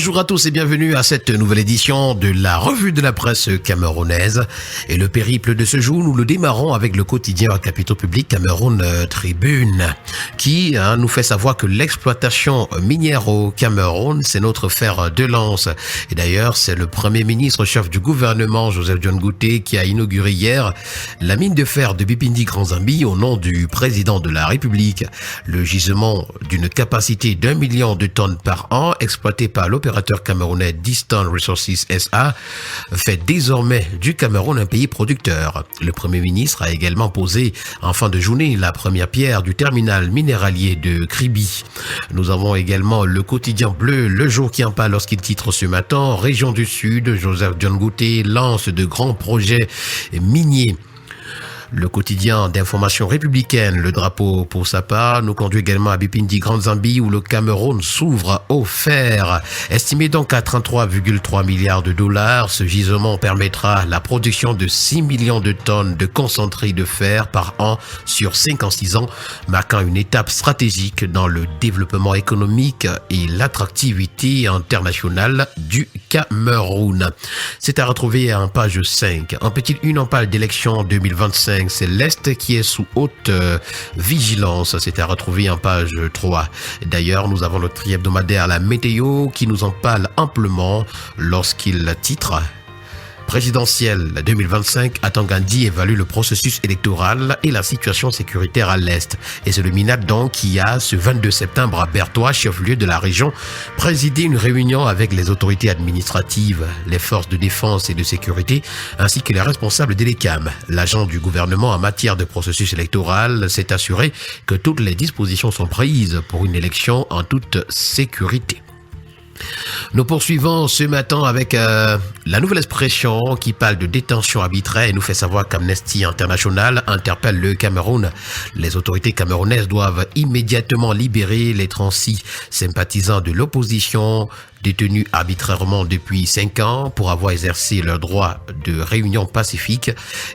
Bonjour à tous et bienvenue à cette nouvelle édition de la revue de la presse camerounaise. Et le périple de ce jour, nous le démarrons avec le quotidien Capitaux Public Cameroun Tribune, qui nous fait savoir que l'exploitation minière au Cameroun, c'est notre fer de lance. Et d'ailleurs, c'est le Premier ministre chef du gouvernement, Joseph John Gouté, qui a inauguré hier la mine de fer de Bipindi Grand Zambi au nom du président de la République. Le gisement d'une capacité d'1 million de tonnes par an, exploité par l'opérateur camerounais Distant Resources SA, fait désormais du Cameroun un pays producteur. Le Premier ministre a également posé en fin de journée la première pierre du terminal minéralier de Kribi. Nous avons également le quotidien bleu, Le Jour qui en parle lorsqu'il titre ce matin, Région du Sud, Joseph John Gouté lance de grands projets miniers. Le quotidien d'information républicaine, Le Drapeau pour sa part, nous conduit également à Bipindi Grand Zambi où le Cameroun s'ouvre au fer. Estimé donc à 33,3 milliards de dollars, ce gisement permettra la production de 6 millions de tonnes de concentré de fer par an sur 56 ans, marquant une étape stratégique dans le développement économique et l'attractivité internationale du Cameroun. C'est à retrouver en page 5. En petite une, on parle d'élection 2025. C'est l'Est qui est sous haute vigilance. C'est à retrouver en page 3. D'ailleurs, nous avons le tri-hebdomadaire La Météo qui nous en parle amplement lorsqu'il titre présidentielle 2025, Atangandi évalue le processus électoral et la situation sécuritaire à l'Est. Et c'est le MINAT donc qui a, ce 22 septembre à Bertois, chef-lieu de la région, présidé une réunion avec les autorités administratives, les forces de défense et de sécurité, ainsi que les responsables de l'ECAM. L'agent du gouvernement en matière de processus électoral s'est assuré que toutes les dispositions sont prises pour une élection en toute sécurité. Nous poursuivons ce matin avec la nouvelle expression qui parle de détention arbitraire et nous fait savoir qu'Amnesty International interpelle le Cameroun. Les autorités camerounaises doivent immédiatement libérer les 36 sympathisants de l'opposition détenus arbitrairement depuis 5 ans pour avoir exercé leur droit de réunion pacifique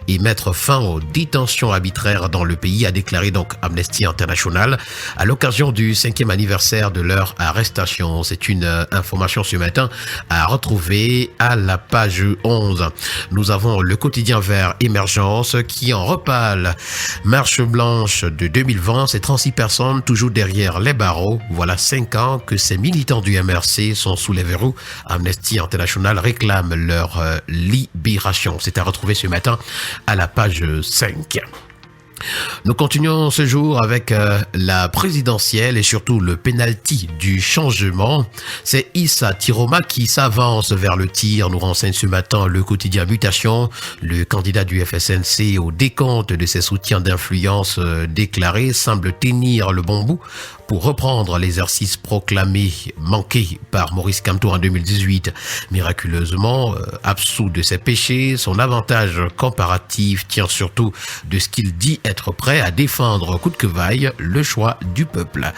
et mettre fin aux détentions arbitraires dans le pays, a déclaré donc Amnesty International à l'occasion du 5e anniversaire de leur arrestation. C'est une information ce matin à retrouver à la page 11. Nous avons le quotidien Vert Émergence qui en reparle. Marche blanche de 2020, c'est 36 personnes toujours derrière les barreaux. Voilà 5 ans que ces militants du MRC sont sous les verrous. Amnesty International réclame leur libération. C'est à retrouver ce matin à la page 5. Nous continuons ce jour avec la présidentielle et surtout le penalty du changement. C'est Issa Tiroma qui s'avance vers le tir. Nous renseigne ce matin le quotidien Mutation. Le candidat du FSNC au décompte de ses soutiens d'influence déclarés semble tenir le bon bout pour reprendre l'exercice proclamé manqué par Maurice Kamto en 2018. Miraculeusement, absous de ses péchés, son avantage comparatif tient surtout de ce qu'il dit être prêt à défendre coûte que vaille le choix du peuple.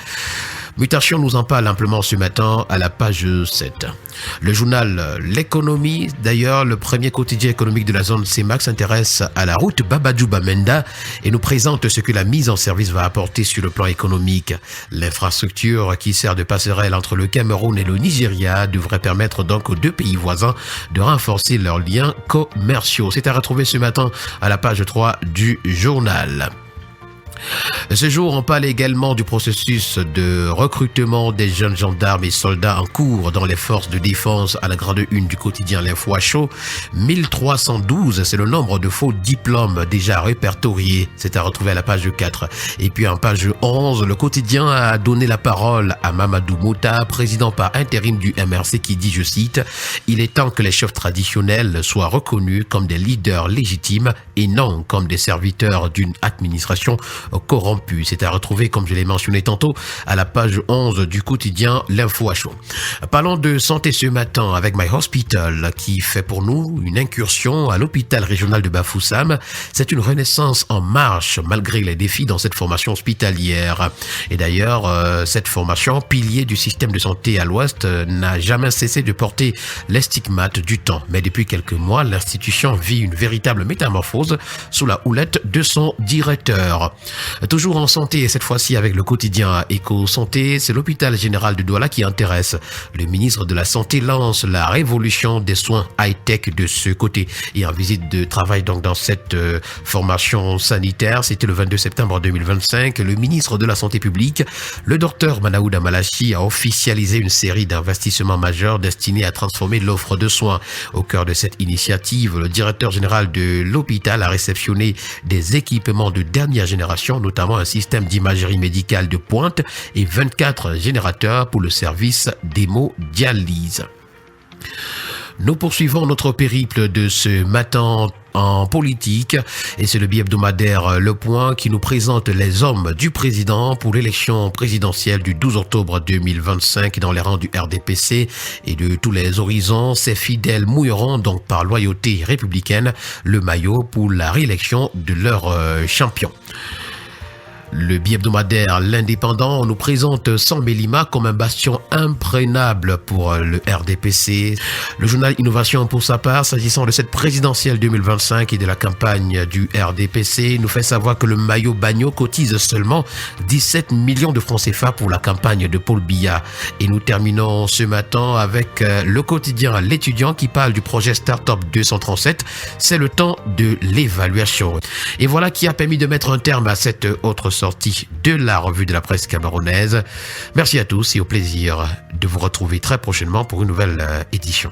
Mutation nous en parle amplement ce matin à la page 7. Le journal L'économie, d'ailleurs le premier quotidien économique de la zone CEMAC, s'intéresse à la route Babadou-Bamenda et nous présente ce que la mise en service va apporter sur le plan économique. L'infrastructure qui sert de passerelle entre le Cameroun et le Nigeria devrait permettre donc aux deux pays voisins de renforcer leurs liens commerciaux. C'est à retrouver ce matin à la page 3 du journal. Ce jour, on parle également du processus de recrutement des jeunes gendarmes et soldats en cours dans les forces de défense à la grande une du quotidien L'Info à chaud. 1312, c'est le nombre de faux diplômes déjà répertoriés. C'est à retrouver à la page 4. Et puis en page 11, le quotidien a donné la parole à Mamadou Mota, président par intérim du MRC, qui dit, je cite, « Il est temps que les chefs traditionnels soient reconnus comme des leaders légitimes et non comme des serviteurs d'une administration corrompu. C'est à retrouver, comme je l'ai mentionné tantôt, à la page 11 du quotidien L'Info à chaud. Parlons de santé ce matin avec My Hospital qui fait pour nous une incursion à l'hôpital régional de Bafoussam. C'est une renaissance en marche malgré les défis dans cette formation hospitalière. Et d'ailleurs, cette formation, pilier du système de santé à l'Ouest, n'a jamais cessé de porter les stigmates du temps. Mais depuis quelques mois, l'institution vit une véritable métamorphose sous la houlette de son directeur. Toujours en santé, et cette fois-ci avec le quotidien Éco-Santé, c'est l'hôpital général de Douala qui intéresse. Le ministre de la Santé lance la révolution des soins high-tech de ce côté. Et en visite de travail donc dans cette formation sanitaire, c'était le 22 septembre 2025, le ministre de la Santé publique, le docteur Manaouda Malachi, a officialisé une série d'investissements majeurs destinés à transformer l'offre de soins. Au cœur de cette initiative, le directeur général de l'hôpital a réceptionné des équipements de dernière génération, notamment un système d'imagerie médicale de pointe et 24 générateurs pour le service d'hémodialyse. Nous poursuivons notre périple de ce matin en politique et c'est le bi-hebdomadaire Le Point qui nous présente les hommes du président pour l'élection présidentielle du 12 octobre 2025 dans les rangs du RDPC et de tous les horizons. Ces fidèles mouilleront donc par loyauté républicaine le maillot pour la réélection de leur champion. Le bi-hebdomadaire L'Indépendant nous présente Sambelima comme un bastion imprégnable pour le RDPC. Le journal Innovation, pour sa part, s'agissant de cette présidentielle 2025 et de la campagne du RDPC, nous fait savoir que le maillot Bagno cotise seulement 17 millions de francs CFA pour la campagne de Paul Biya. Et nous terminons ce matin avec le quotidien L'Étudiant qui parle du projet Startup 237. C'est le temps de l'évaluation. Et voilà qui a permis de mettre un terme à cette autre sortie de la revue de la presse camerounaise. Merci à tous et au plaisir de vous retrouver très prochainement pour une nouvelle édition.